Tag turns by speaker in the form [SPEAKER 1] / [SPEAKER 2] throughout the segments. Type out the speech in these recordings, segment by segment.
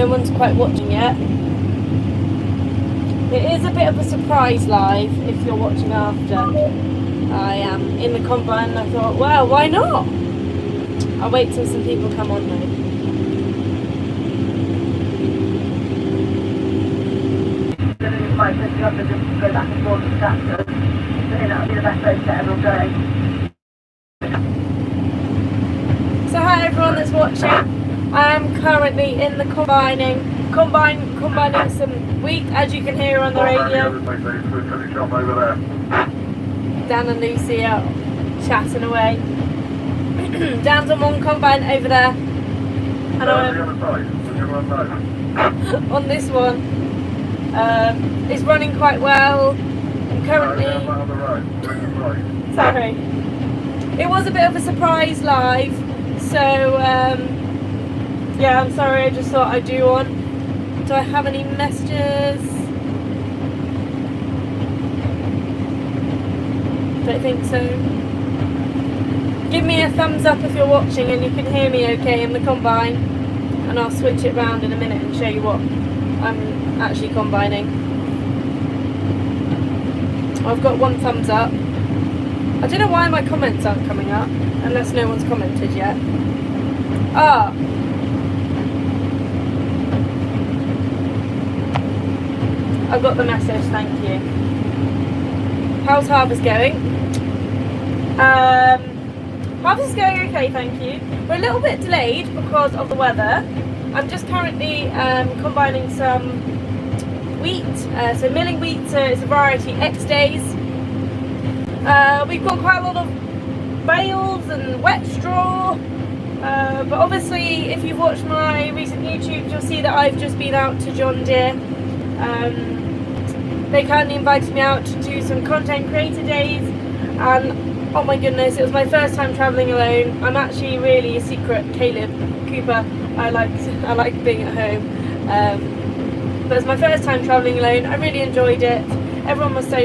[SPEAKER 1] no one's quite watching yet. It is a bit of a surprise live if you're watching after. I am in the combine and I thought, well, why not? I'll wait till some people come on though.
[SPEAKER 2] Might just have to just go back and forth with tractors. So that'll be the best way to get everyone going.
[SPEAKER 1] So hi everyone that's watching. I am currently in the combining some wheat, as you can hear on the radio. Dan and Lucy are chatting away. Dan's on one combine over there, and I'm on this one. It's running quite well. I'm currently. Sorry. It was a bit of a surprise live, so yeah, I'm sorry. I just thought I'd do one. Do I have any messages? Don't think so. Give me a thumbs up if you're watching and you can hear me okay in the combine, and I'll switch it round in a minute and show you what I'm actually combining. I've got one thumbs up. I don't know why my comments aren't coming up, unless no one's commented yet. Ah. I've got the message, thank you. How's harvest going? Harvest is going okay, thank you. We're a little bit delayed because of the weather. I'm just currently combining some wheat, so milling wheat, so it's a variety X days. We've got quite a lot of bales and wet straw, but obviously if you've watched my recent YouTube, you'll see that I've just been out to John Deere. They kindly invited me out to do some content creator days, and oh my goodness, it was my first time travelling alone. I'm actually really a secret Caleb Cooper. I like being at home, but it's my first time travelling alone. I really enjoyed it. Everyone was so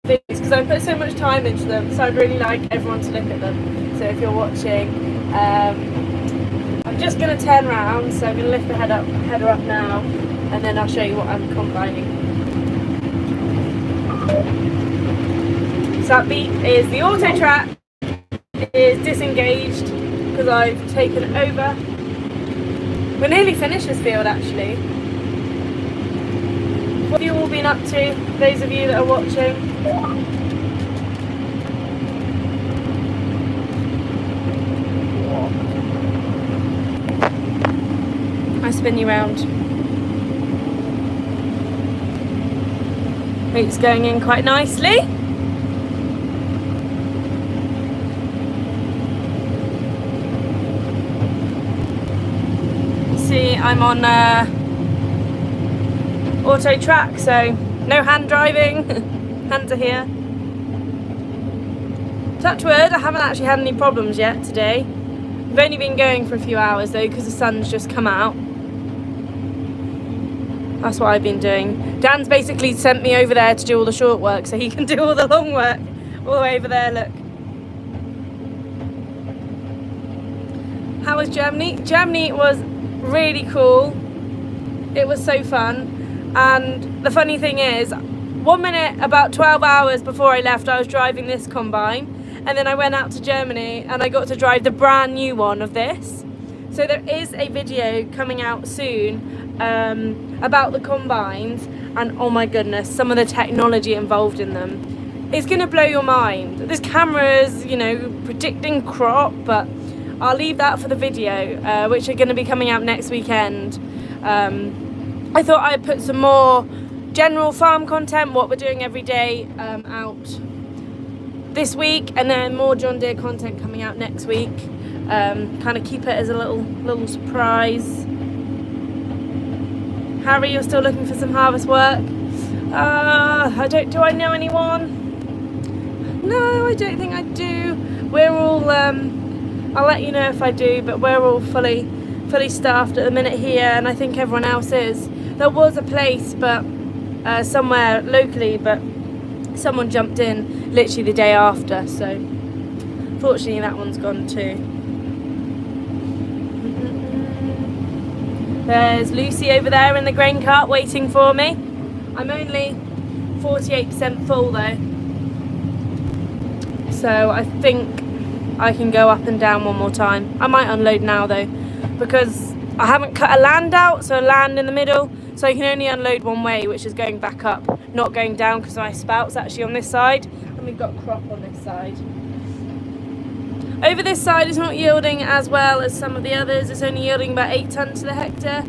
[SPEAKER 1] videos because I put so much time into them, so I'd really like everyone to look at them. So if you're watching, I'm just going to turn around, so I'm going to lift the header up now, and then I'll show you what I'm combining. So that beep is the auto track. It is disengaged because I've taken over. We're nearly finished this field actually. What have you all been up to, those of you that are watching? I spin you round. It's going in quite nicely. See, I'm on auto track, so no hand driving. Hands are here. Touch wood, I haven't actually had any problems yet today. We've only been going for a few hours though because the sun's just come out. That's what I've been doing. Dan's basically sent me over there to do all the short work so he can do all the long work. All the way over there, look. How was Germany? Germany was really cool. It was so fun. And the funny thing is, 1 minute, about 12 hours before I left, I was driving this combine. And then I went out to Germany and I got to drive the brand new one of this. So there is a video coming out soon about the combines, and oh my goodness, some of the technology involved in them. It's going to blow your mind. There's cameras, you know, predicting crop, but I'll leave that for the video, which are going to be coming out next weekend. I thought I'd put some more general farm content, what we're doing every day, out this week, and then more John Deere content coming out next week. Kind of keep it as a little surprise. Harry, you're still looking for some harvest work? Do I know anyone? No, I don't think I do. We're all, I'll let you know if I do, but we're all fully staffed at the minute here, and I think everyone else is. There was a place, but somewhere locally, but someone jumped in literally the day after, so fortunately that one's gone too. There's Lucy over there in the grain cart waiting for me. I'm only 48% full though, so I think I can go up and down one more time. I might unload now though, because I haven't cut a land out, so a land in the middle, so I can only unload one way, which is going back up, not going down, because my spout's actually on this side and we've got crop on this side. Over this side is not yielding as well as some of the others. It's only yielding about 8 tonnes to the hectare.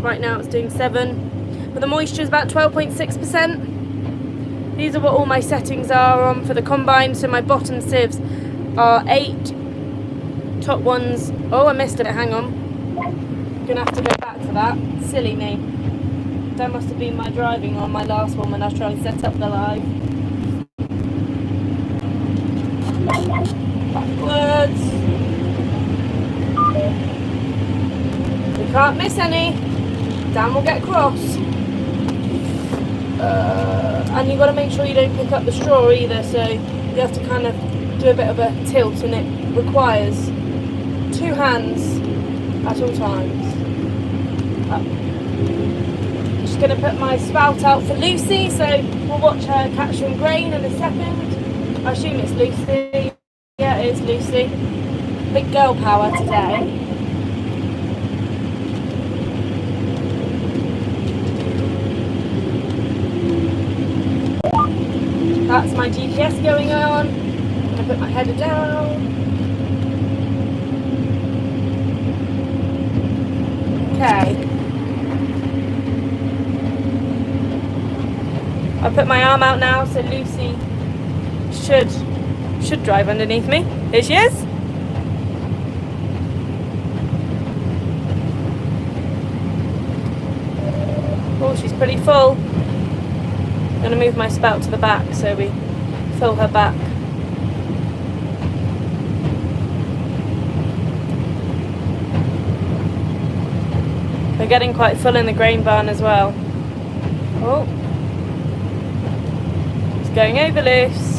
[SPEAKER 1] Right now it's doing 7, but the moisture is about 12.6%. These are what all my settings are on for the combine. So my bottom sieves are 8, top ones, oh I missed it, hang on. Gonna have to go back for that, silly me. That must have been my driving on my last one when I was trying to set up the live. Backwards. We can't miss any. Dan will get cross. And you've got to make sure you don't pick up the straw either, so you have to kind of do a bit of a tilt, and it requires 2 hands at all times. Just going to put my spout out for Lucy, so we'll watch her catch some grain in a second. I assume it's Lucy. Yeah, it is Lucy. Big girl power today. That's my GPS going on. I'm going to put my header down. Okay. I'll put my arm out now, so Lucy should drive underneath me. Here she is. Oh, she's pretty full. I'm going to move my spout to the back so we fill her back. We're getting quite full in the grain barn as well. Oh, it's going over loose.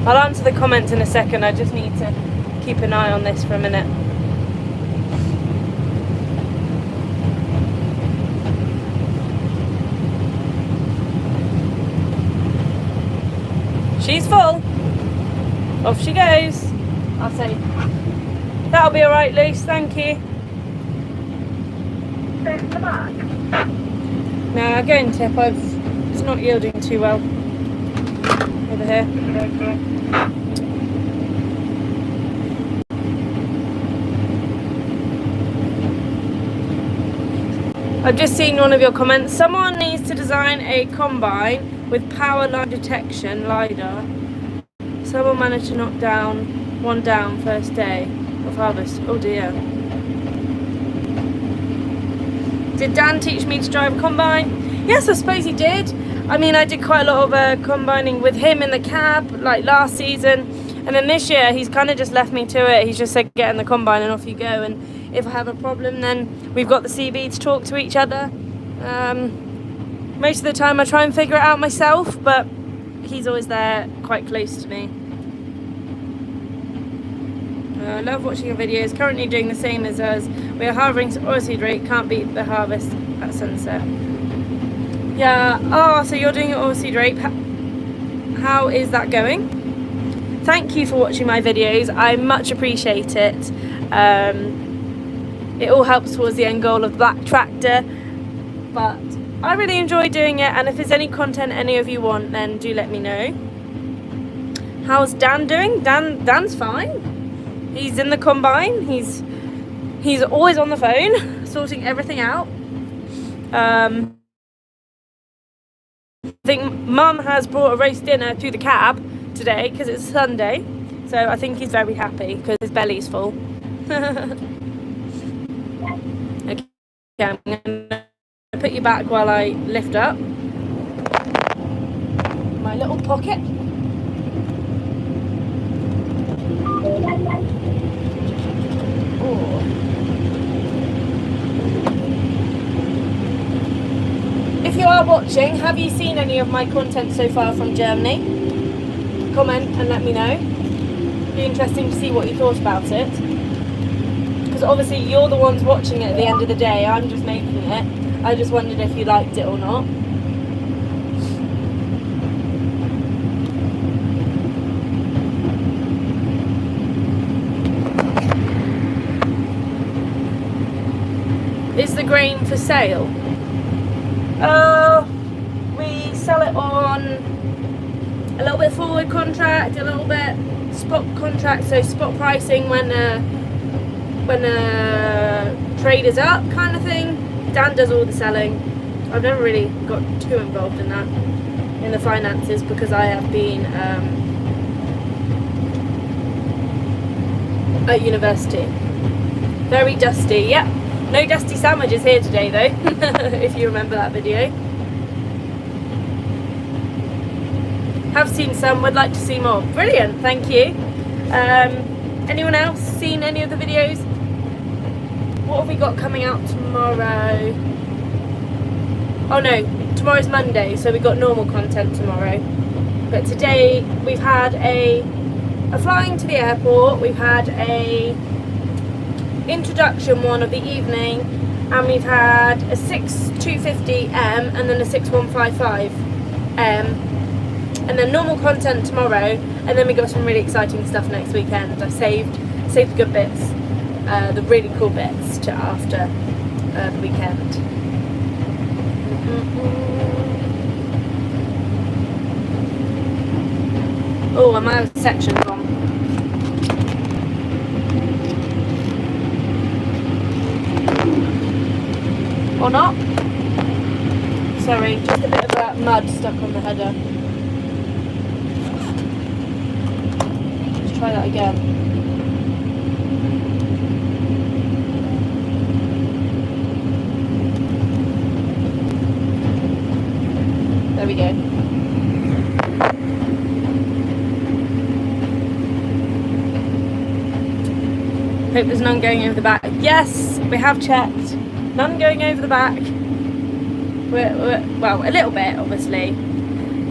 [SPEAKER 1] I'll answer the comments in a second. I just need to keep an eye on this for a minute. She's full. Off she goes. I'll say, that'll be alright, Luce, thank you.
[SPEAKER 2] There's the back.
[SPEAKER 1] Now, go and tip. It's not yielding too well. Over here.
[SPEAKER 2] Okay.
[SPEAKER 1] I've just seen one of your comments. Someone needs to design a combine with power line detection LiDAR. Someone managed to knock one down first day of harvest. Oh dear. Did Dan teach me to drive a combine? Yes, I suppose he did. I mean, I did quite a lot of combining with him in the cab, like last season. And then this year, he's kind of just left me to it. He's just said, get in the combine and off you go. And if I have a problem, then we've got the CB to talk to each other. Most of the time, I try and figure it out myself, but he's always there, quite close to me. I love watching your videos. Currently doing the same as us. We are harvesting oilseed rape. Can't beat the harvest at sunset. Yeah. Oh, so you're doing your oilseed rape. How is that going? Thank you for watching my videos. I much appreciate it. It all helps towards the end goal of Black Tractor. But I really enjoy doing it. And if there's any content any of you want, then do let me know. How's Dan doing? Dan's fine. He's in the combine. He's always on the phone, sorting everything out. I think Mum has brought a roast dinner to the cab today because it's Sunday. So I think he's very happy because his belly's full. Okay, I'm going to put you back while I lift up my little pocket. If you are watching, have you seen any of my content so far from Germany? Comment and let me know. Be interesting to see what you thought about it. Because obviously you're the ones watching it at the end of the day. I'm just making it. I just wondered if you liked it or not. Is the grain for sale? We sell it on a little bit forward contract, a little bit spot contract, so spot pricing when trade is up kind of thing. Dan does all the selling. I've never really got too involved in that, in the finances, because I have been at university. Very dusty, yep. No dusty sandwiches here today though, if you remember that video. Have seen some, would like to see more. Brilliant, thank you. Anyone else seen any of the videos? What have we got coming out tomorrow? Oh no, tomorrow's Monday, so we've got normal content tomorrow. But today we've had a flying to the airport, we've had a introduction one of the evening, and we've had a 6250M and then a 6155M, and then normal content tomorrow, and then we got some really exciting stuff next weekend. I saved the good bits, the really cool bits, to after the weekend. Oh, I'm out of section wrong. Or not? Sorry, just a bit of that mud stuck on the header. Let's try that again. There we go. Hope there's none going over the back. Yes, we have checked. None going over the back. Well, a little bit, obviously.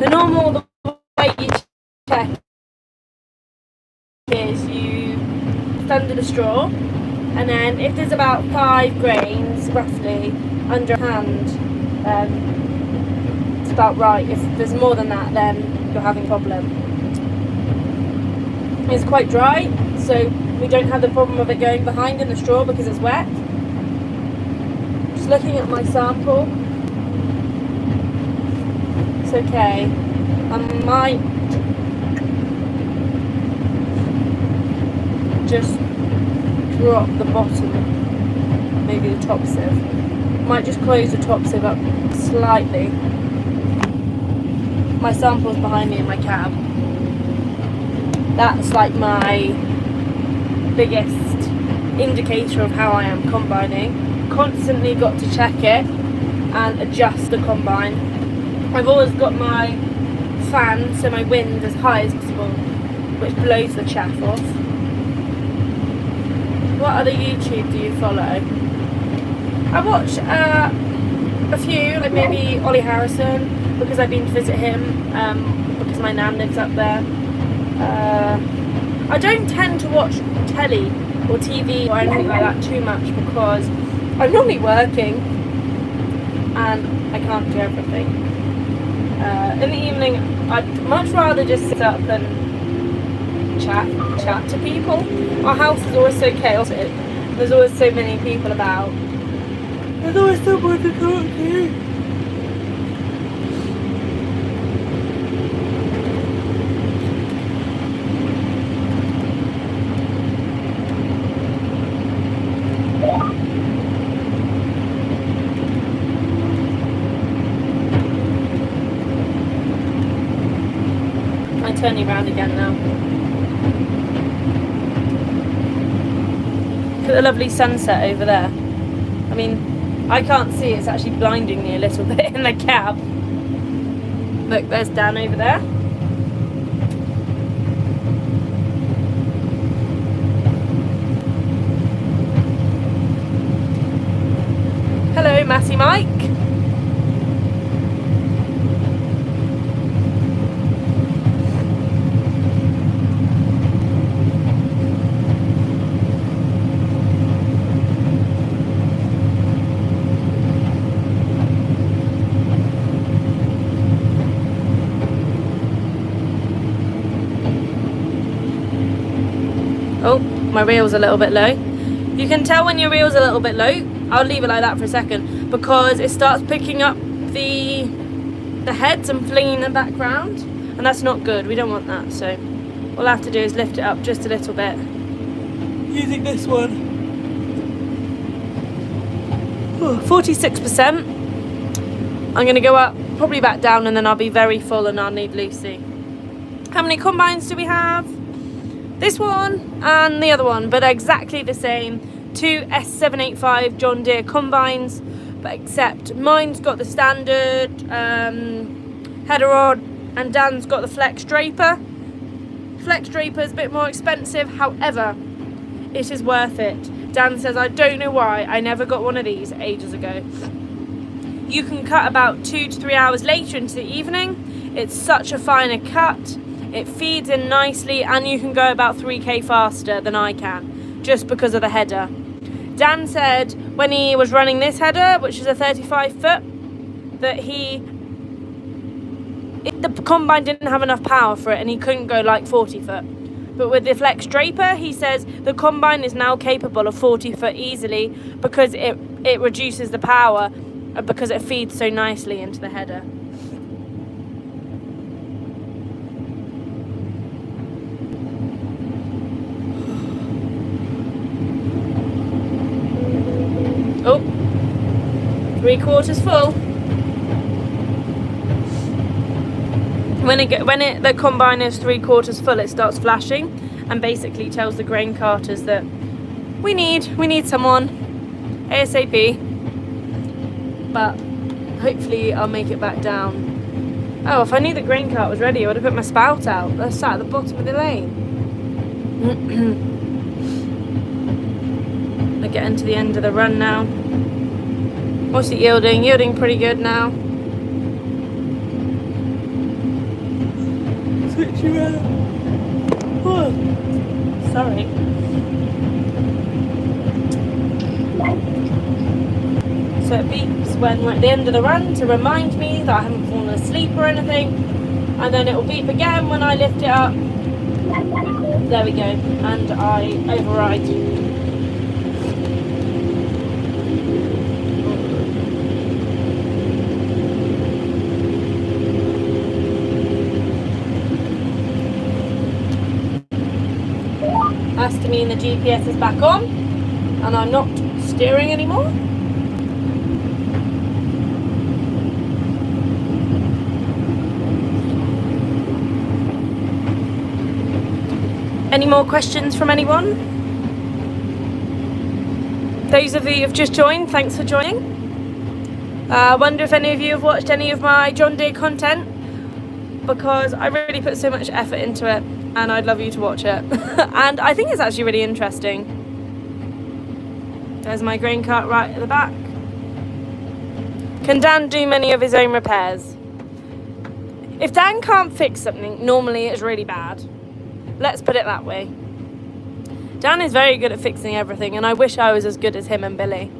[SPEAKER 1] The way you check is you thunder the straw, and then if there's about 5 grains, roughly, under a hand, it's about right. If there's more than that, then you're having a problem. It's quite dry, so we don't have the problem of it going behind in the straw because it's wet. Just looking at my sample, it's okay. I might just drop the bottom, maybe the top sieve. Might just close the top sieve up slightly. My sample's behind me in my cab. That's like my biggest indicator of how I am combining. Constantly got to check it and adjust the combine. I've always got my fan, so my wind as high as possible, which blows the chaff off. What other YouTube do you follow? I watch a few, like maybe Ollie Harrison, because I've been to visit him, because my nan lives up there. I don't tend to watch telly or TV or anything like that too much because I'm normally working and I can't do everything. In the evening, I'd much rather just sit up and chat to people. Our house is always so chaotic. There's always so many people about. There's always someone to talk to. Turning around again now. Look at the lovely sunset over there. I mean, I can't see, it's actually blinding me a little bit in the cab. Look, there's Dan over there. Hello, Matty Mike. Oh, my reel's a little bit low. You can tell when your reel's a little bit low. I'll leave it like that for a second because it starts picking up the heads and flinging them back round, and that's not good. We don't want that. So all I have to do is lift it up just a little bit using this one. 46%. I'm going to go up, probably back down, and then I'll be very full and I'll need Lucy. How many combines do we have? This one and the other one, but they're exactly the same. 2 S785 John Deere combines, but except mine's got the standard header rod and Dan's got the flex draper. Flex draper is a bit more expensive, however, it is worth it. Dan says, I don't know why I never got one of these ages ago. You can cut about 2 to 3 hours later into the evening. It's such a finer cut. It feeds in nicely, and you can go about 3k faster than I can, just because of the header. Dan said when he was running this header, which is a 35 foot, that the combine didn't have enough power for it and he couldn't go like 40 foot. But with the flex draper, he says the combine is now capable of 40 foot easily because it reduces the power because it feeds so nicely into the header. Oh, 3/4 full. When the combine is 3/4 full, it starts flashing and basically tells the grain carters that we need someone ASAP. But hopefully I'll make it back down. Oh, if I knew the grain cart was ready, I would have put my spout out. That's sat at the bottom of the lane. We're getting to the end of the run now. What's it yielding? Yielding pretty good now. Switch around. Oh, sorry. So it beeps when we're at the end of the run to remind me that I haven't fallen asleep or anything. And then it will beep again when I lift it up. There we go. And I override. Has to mean the GPS is back on and I'm not steering anymore. Any more questions from anyone? Those of you who have just joined, thanks for joining. I wonder if any of you have watched any of my John Deere content, because I really put so much effort into it and I'd love you to watch it. And I think it's actually really interesting. There's my grain cart right at the back. Can Dan do many of his own repairs? If Dan can't fix something, normally it's really bad. Let's put it that way. Dan is very good at fixing everything, and I wish I was as good as him and Billy.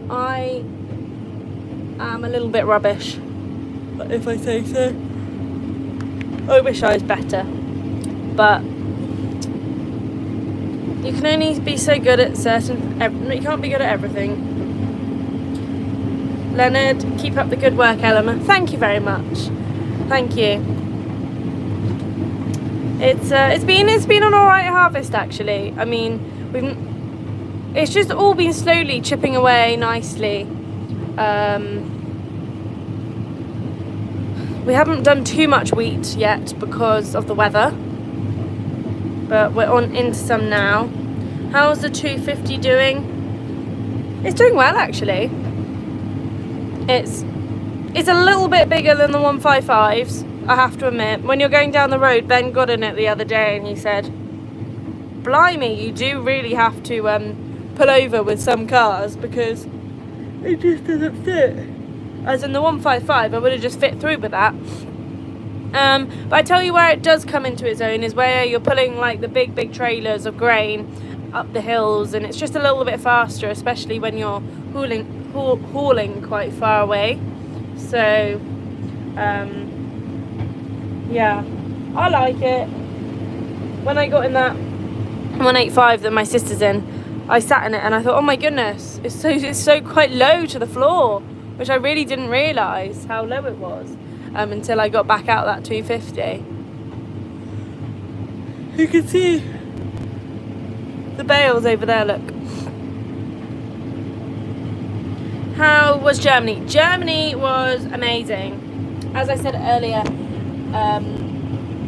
[SPEAKER 1] I am a little bit rubbish, if I say so. I wish I was better. But you can only be so good at you can't be good at everything. Leonard, keep up the good work, Element. Thank you very much. Thank you. It's been an alright harvest actually. I mean, it's just all been slowly chipping away nicely. We haven't done too much wheat yet because of the weather, but we're on into some now. How's the 250 doing? It's doing well actually. It's a little bit bigger than the 155s, I have to admit. When you're going down the road, Ben got in it the other day and he said, blimey, you do really have to pull over with some cars because it just doesn't fit. As in the 155, I would have just fit through with that. But I tell you where it does come into its own is where you're pulling like the big trailers of grain up the hills, and it's just a little bit faster, especially when you're hauling quite far away. So yeah, I like it. When I got in that 185 that my sister's in, I sat in it and I thought, oh my goodness, it's so quite low to the floor, which I really didn't realise how low it was until I got back out that 250. You can see the bales over there, look. How was Germany? Germany was amazing. As I said earlier,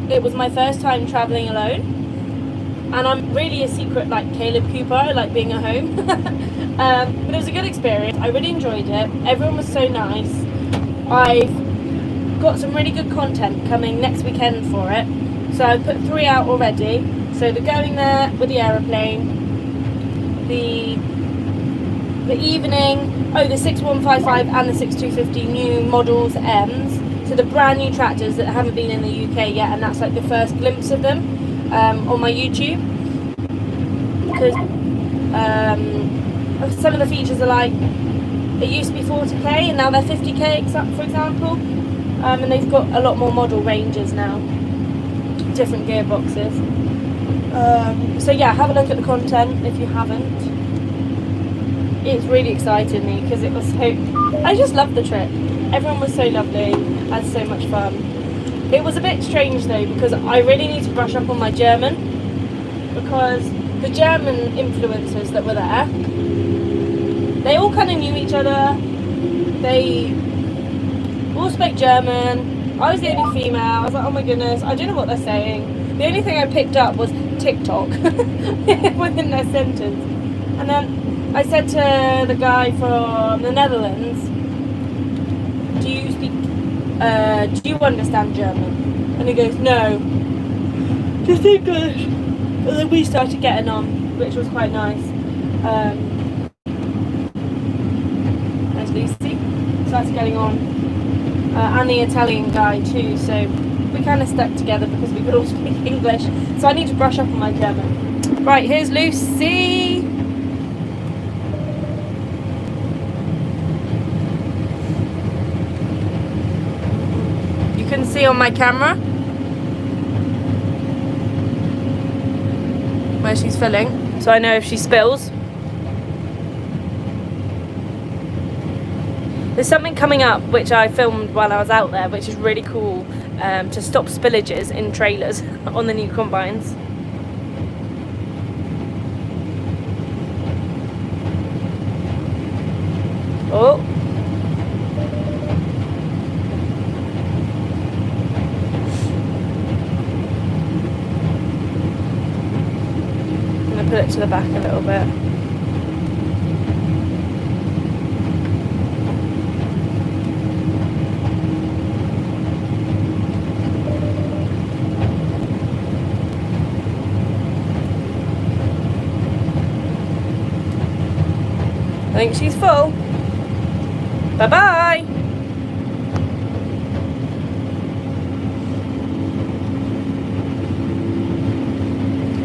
[SPEAKER 1] it was my first time travelling alone. And I'm really a secret, like, Caleb Cooper. I like being at home. But it was a good experience. I really enjoyed it. Everyone was so nice. I've got some really good content coming next weekend for it. So I've put 3 out already. So the going there with the aeroplane, the evening, the 6155 and the 6250 new models M's. So the brand new tractors that haven't been in the UK yet, and that's like the first glimpse of them. On my YouTube, because some of the features are like, it used to be 40k and now they're 50k for example, and they've got a lot more model ranges now, different gearboxes. So yeah, have a look at the content if you haven't. It's really excited me because it was so, I just loved the trip. Everyone was so lovely, had so much fun. It was a bit strange though, because I really need to brush up on my German, because the German influencers that were there, they all kind of knew each other, they all spoke German. I was the only female. I was like, oh my goodness, I don't know what they're saying. The only thing I picked up was TikTok within their sentence. And then I said to the guy from the Netherlands, do you understand German? And he goes, no, just English. And then we started getting on, which was quite nice. There's Lucy, started getting on. And the Italian guy too, so we kind of stuck together because we could all speak English. So I need to brush up on my German. Right, here's Lucy. You can see on my camera where she's filling, so I know if she spills. There's something coming up which I filmed while I was out there, which is really cool, to stop spillages in trailers on the new combines. Oh. I'm going to put it to the back a little bit. I think she's full. Bye-bye.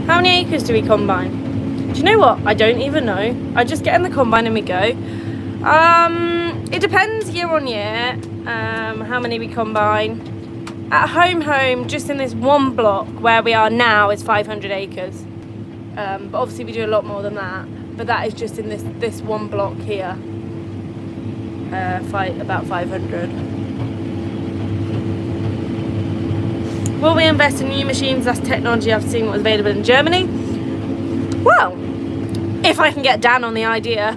[SPEAKER 1] How many acres do we combine? Do you know what? I don't even know. I just get in the combine and we go. It depends year on year, how many we combine. At home, just in this one block where we are now is 500 acres. But obviously we do a lot more than that. But that is just in this one block here. About 500. Will we invest in new machines? That's technology after seeing what was available in Germany. Well, if I can get Dan on the idea.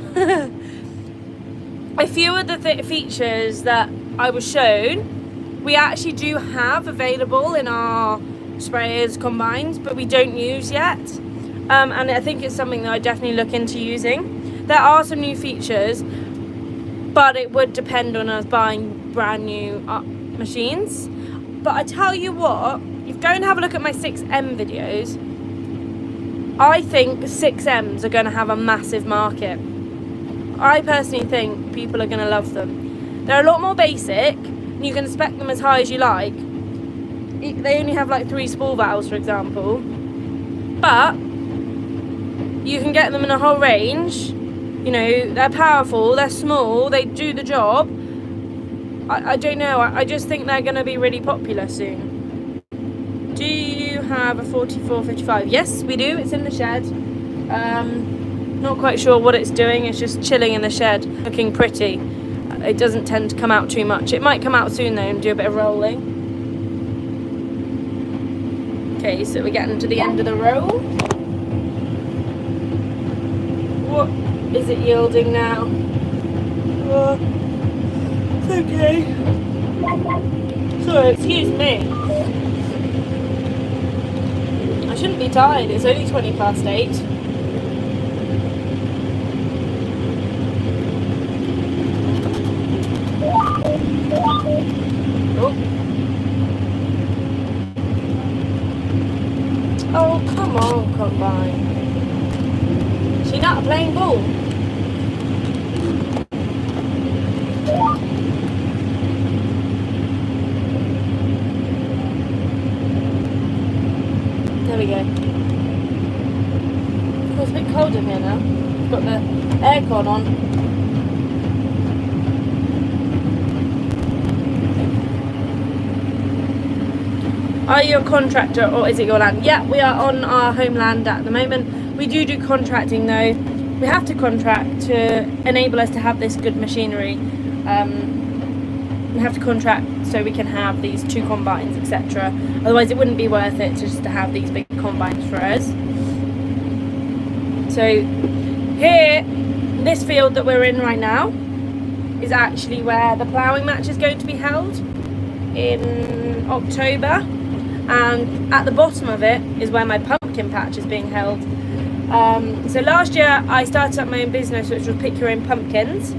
[SPEAKER 1] A few of the features that I was shown, we actually do have available in our sprayers, combines, but we don't use yet. And I think it's something that I definitely look into using. There are some new features, but it would depend on us buying brand new machines. But I tell you what, if you go and have a look at my 6M videos, I think 6Ms are going to have a massive market. I personally think people are going to love them. They're a lot more basic, and you can spec them as high as you like. They only have like 3 spool valves, for example. But you can get them in a whole range. You know, they're powerful, they're small, they do the job. I don't know, I just think they're going to be really popular soon. Do you have a 4455? Yes, we do. It's in the shed. Not quite sure what it's doing. It's just chilling in the shed, looking pretty. It doesn't tend to come out too much. It might come out soon though and do a bit of rolling. Okay, so we're getting to the end of the roll. What is it yielding now? It's okay. Sorry, excuse me. I shouldn't be tired. It's only 8:20. Oh, come on, Combine. She's not playing ball. There we go. Oh, it's a bit cold in here now. I've got the aircon on. Are you a contractor or is it your land? Yeah, we are on our homeland at the moment. We do contracting though. We have to contract to enable us to have this good machinery. We have to contract so we can have these 2 combines, etc. Otherwise it wouldn't be worth it just to have these big combines for us. So here, this field that we're in right now is actually where the ploughing match is going to be held in October. And at the bottom of it is where my pumpkin patch is being held. So last year I started up my own business, which was pick your own pumpkins.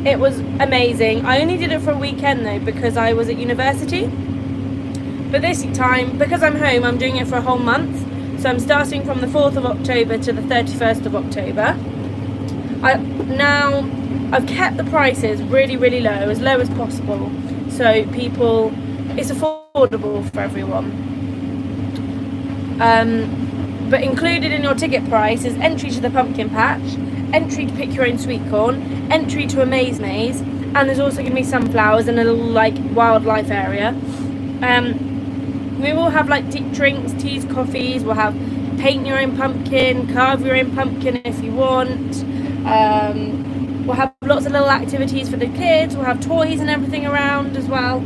[SPEAKER 1] It was amazing. I only did it for a weekend though because I was at university. But this time, because I'm home, I'm doing it for a whole month. So I'm starting from the 4th of October to the 31st of October. I've kept the prices really, really low as possible. So it's affordable for everyone. But included in your ticket price is entry to the pumpkin patch, entry to pick your own sweet corn, entry to a maze, and there's also going to be sunflowers and a little like wildlife area. We will have like drinks, teas, coffees. We'll have paint your own pumpkin, carve your own pumpkin if you want. We'll have lots of little activities for the kids. We'll have toys and everything around as well.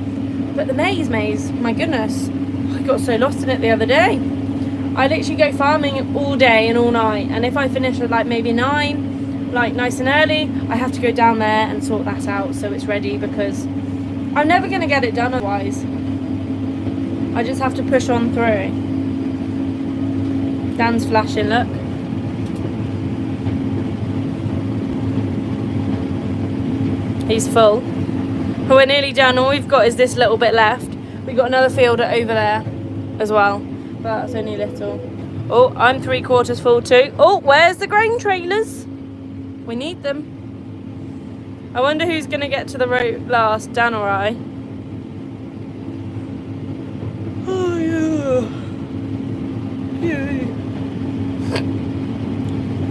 [SPEAKER 1] But the maze, my goodness, I got so lost in it the other day. I literally go farming all day and all night, and if I finish at like maybe 9, like nice and early, I have to go down there and sort that out so it's ready, because I'm never going to get it done otherwise. I just have to push on through. Dan's flashing, look. He's full. But we're nearly done. All we've got is this little bit left. We've got another field over there as well, but it's only little. Oh, I'm 3/4 full too. Oh, where's the grain trailers? We need them. I wonder who's going to get to the road last, Dan or I? Oh, yeah.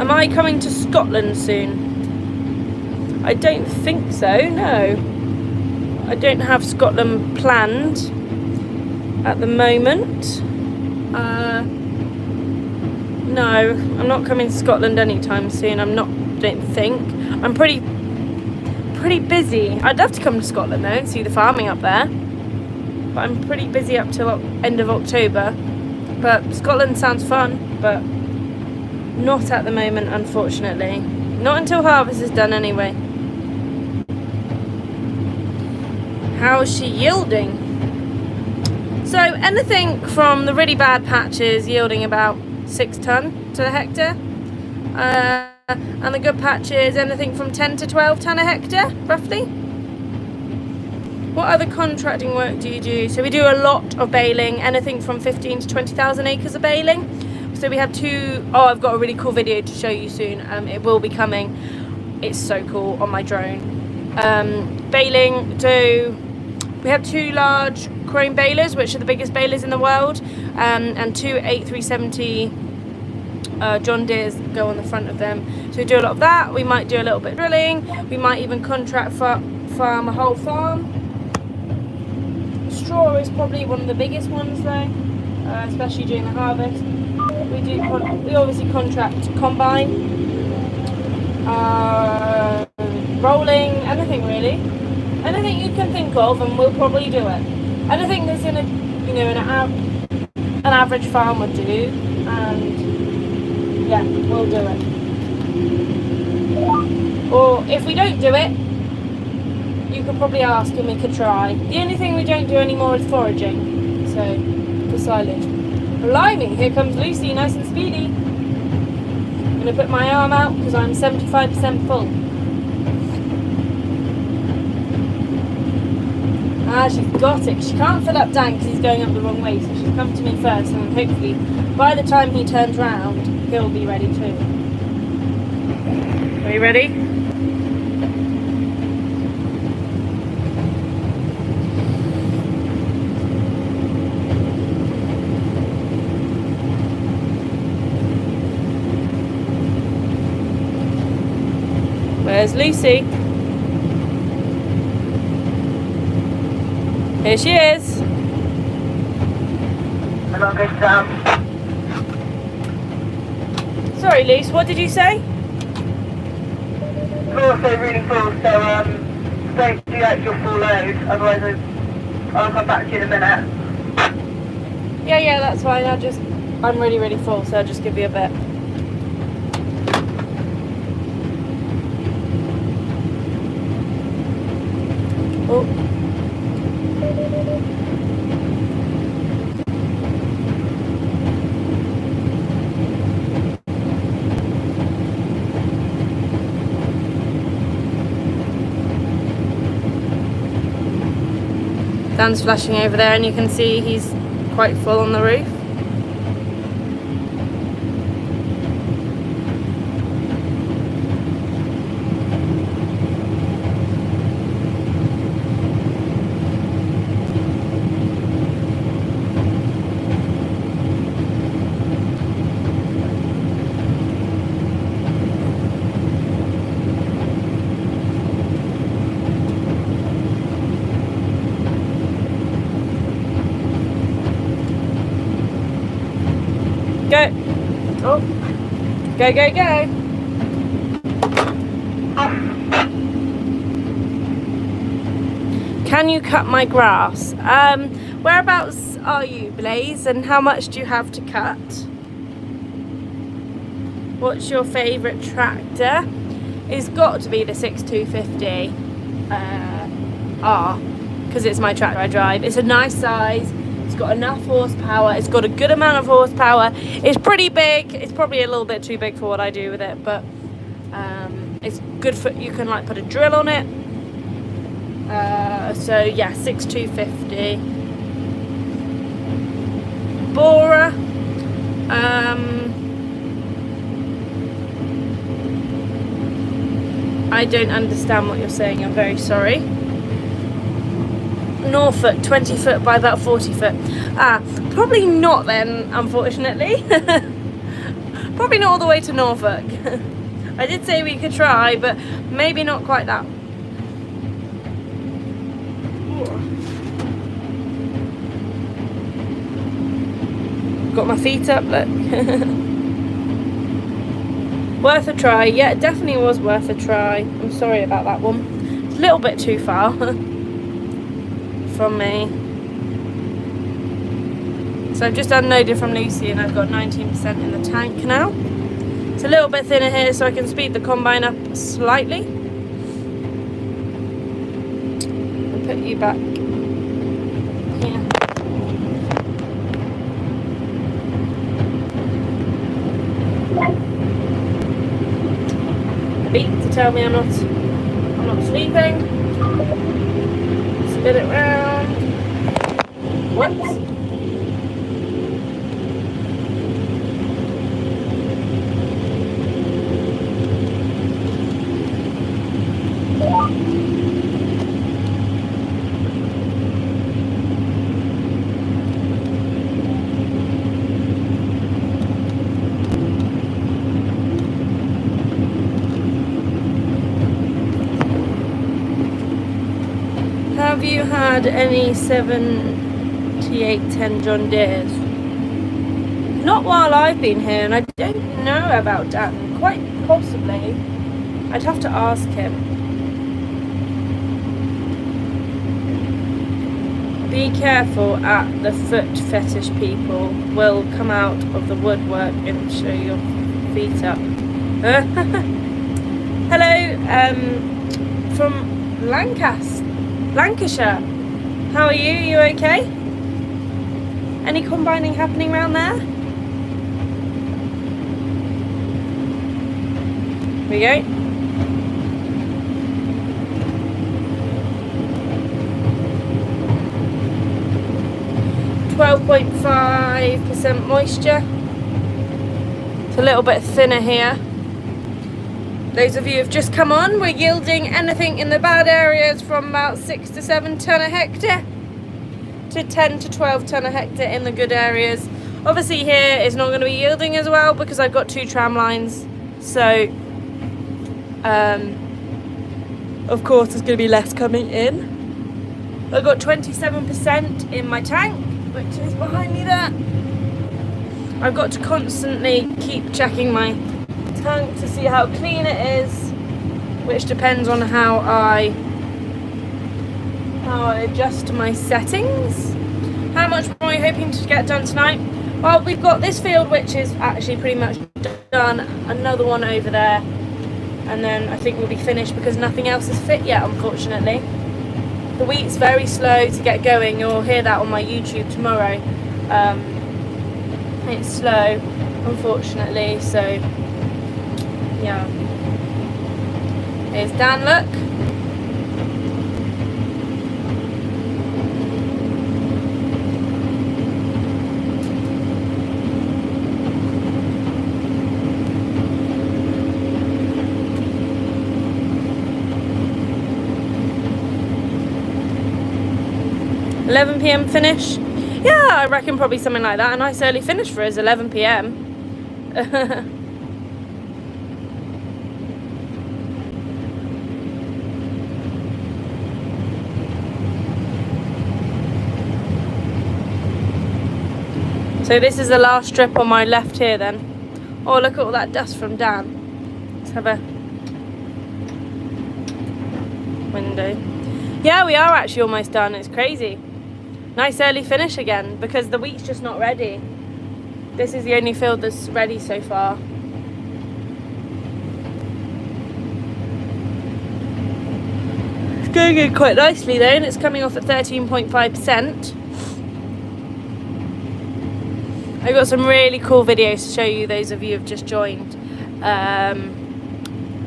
[SPEAKER 1] Am I coming to Scotland soon? I don't think so, no. I don't have Scotland planned at the moment. No, I'm not coming to Scotland anytime soon. Don't think. I'm pretty busy. I'd love to come to Scotland though and see the farming up there. But I'm pretty busy up till end of October. But Scotland sounds fun, but not at the moment, unfortunately. Not until harvest is done anyway. How is she yielding? So anything from the really bad patches yielding about 6 tonne to the hectare, and the good patches anything from 10 to 12 tonne a hectare roughly. What other contracting work do you do? So we do a lot of baling, anything from 15 to 20,000 acres of baling. So we have I've got a really cool video to show you soon. It will be coming. It's so cool on my drone. Baling, we have 2 large chrome balers, which are the biggest balers in the world, and 2 8370 John Deeres go on the front of them. So we do a lot of that. We might do a little bit of drilling. We might even contract farm a whole farm straw is probably one of the biggest ones though, especially during the harvest. We obviously contract combine, rolling, anything really, anything you can think of, and we'll probably do it. Anything that's in an average farm would do, and yeah, we'll do it. Or if we don't do it, you could probably ask and we could try. The only thing we don't do anymore is foraging, so for silage. Blimey, here comes Lucy, nice and speedy. I'm going to put my arm out because I'm 75% full. Ah, she's got it. She can't fill up Dan because he's going up the wrong way, so she's come to me first, and hopefully by the time he turns round, he'll be ready too. Are you ready? Where's Lucy? Here she is.
[SPEAKER 2] I'm not going to
[SPEAKER 1] Sorry, Luce, what did you say?
[SPEAKER 2] also really full, so don't do like your full load, otherwise I'll come back to you in a minute.
[SPEAKER 1] Yeah, that's fine. I'm really, really full, so I'll just give you a bit. Oh. Dan's flashing over there, and you can see he's quite full on the roof. Go. Oh. Go. Can you cut my grass? Whereabouts are you, Blaze? And how much do you have to cut? What's your favourite tractor? It's got to be the 6250 R, because it's my tractor I drive. It's a nice size. It's got enough horsepower. It's got a good amount of horsepower. It's pretty big. It's probably a little bit too big for what I do with it, but it's good for, you can like put a drill on it. So yeah, 6250. Borer. I don't understand what you're saying. I'm very sorry. Norfolk, 20 foot by about 40 foot. Probably not then, unfortunately. Probably not all the way to Norfolk. I did say we could try, but maybe not quite that. Got my feet up, look. Worth a try. Yeah, it definitely was worth a try. I'm sorry about that one. It's a little bit too far from me. So I've just unloaded from Lucy and I've got 19% in the tank now. It's a little bit thinner here so I can speed the combine up slightly. And put you back here. A beep to tell me I'm not sleeping. Spin it round. Whoops. Have you had any 7 T810 John Deere's. Not while I've been here, and I don't know about Dan. Quite possibly. I'd have to ask him. Be careful at the foot fetish people will come out of the woodwork and show your feet up. Hello, from Lancashire. How are you? You okay? Any combining happening around there? Here we go. .5% moisture. It's a little bit thinner here. Those of you who have just come on, we're yielding anything in the bad areas from about 6 to 7 tonne a hectare to 10 to 12 tonne a hectare in the good areas. Obviously here it's not going to be yielding as well because I've got 2 tram lines, so of course there's going to be less coming in. I've got 27% in my tank, which is behind me there. I've got to constantly keep checking my tank to see how clean it is, which depends on how I adjust my settings. How much more are you hoping to get done tonight? Well, we've got this field which is actually pretty much done, another one over there, and then I think we'll be finished because nothing else is fit yet, unfortunately. The wheat's very slow to get going. You'll hear that on my YouTube tomorrow. It's slow, unfortunately, so yeah. Here's Dan, look. £11 PM finish. Yeah, I reckon probably something like that. A nice early finish for us, 11 PM. So this is the last strip on my left here then. Oh, look at all that dust from Dan. Let's have a window. Yeah, we are actually almost done. It's crazy. Nice early finish again because the wheat's just not ready. This is the only field that's ready so far. It's going in quite nicely though, and it's coming off at 13.5%. I've got some really cool videos to show you, those of you who have just joined,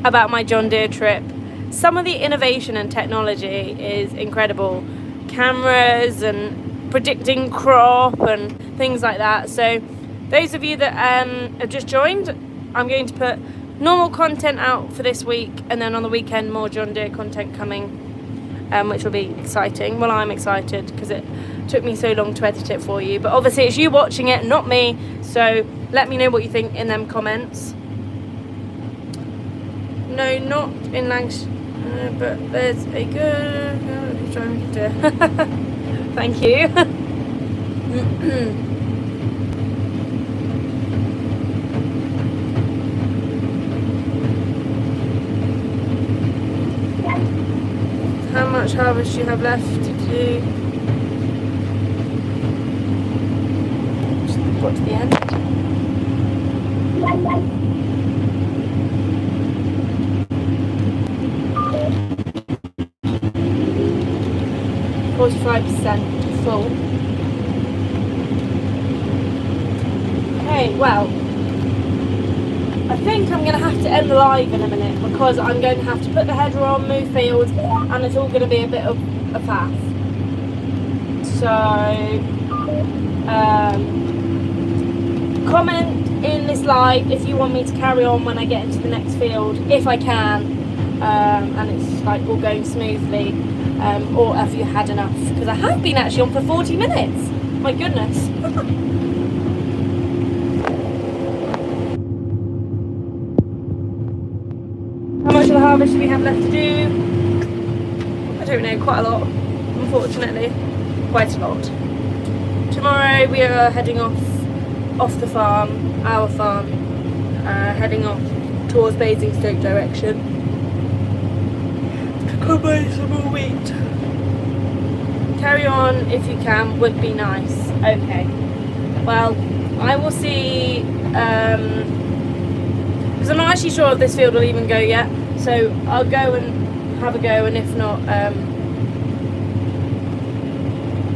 [SPEAKER 1] about my John Deere trip. Some of the innovation and technology is incredible. Cameras and predicting crop and things like that. So those of you that have just joined, I'm going to put normal content out for this week, and then on the weekend more John Deere content coming, which will be exciting. Well, I'm excited because it took me so long to edit it for you, but obviously it's you watching it, not me, so let me know what you think in them comments. No, not in Lancashire, but there's a good thank you. How much harvest do you have left to do? Just got to the end. %, full. Okay, well, I think I'm going to have to end the live in a minute because I'm going to have to put the header on, move fields, and it's all going to be a bit of a faff. So, comment in this live if you want me to carry on when I get into the next field, if I can, and it's like all going smoothly. Or have you had enough? Because I have been actually on for 40 minutes. My goodness. How much of the harvest do we have left to do? I don't know, quite a lot, unfortunately. Quite a lot. tomorrow we are heading off the farm, our farm, heading off towards Basingstoke direction to come buy some more wheat. Carry on if you can, would be nice. Okay, well, I will see, because I'm not actually sure if this field will even go yet, so I'll go and have a go, and if not, I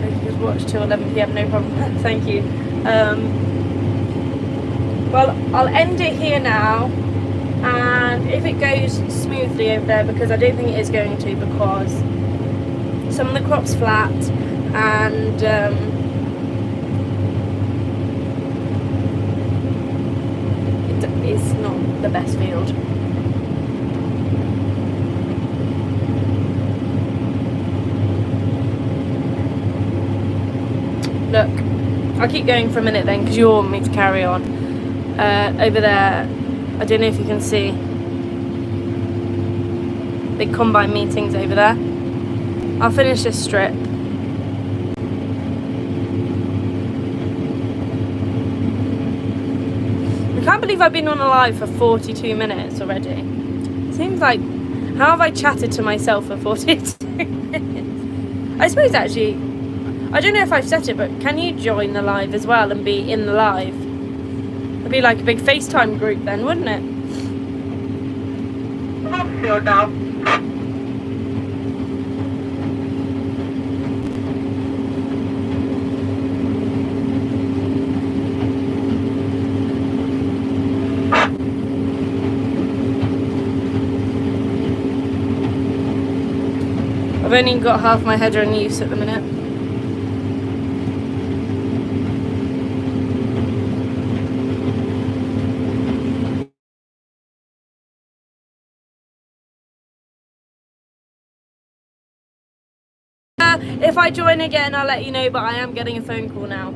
[SPEAKER 1] can just watch till 11 PM, no problem. Thank you. Well, I'll end it here now, and if it goes smoothly over there, because I don't think it is going to, because some of the crop's flat, and it's not the best field. Look, I'll keep going for a minute then, because you all want me to carry on. Over there, I don't know if you can see, big combine meetings over there. I'll finish this strip. I can't believe I've been on a live for 42 minutes already. Seems like, how have I chatted to myself for 42 minutes? I suppose actually, I don't know if I've said it, but can you join the live as well and be in the live? It'd be like a big FaceTime group then, wouldn't it?
[SPEAKER 2] I'm sure now.
[SPEAKER 1] I've only got half my header in use at the minute. If I join again, I'll let you know, but I am getting a phone call now.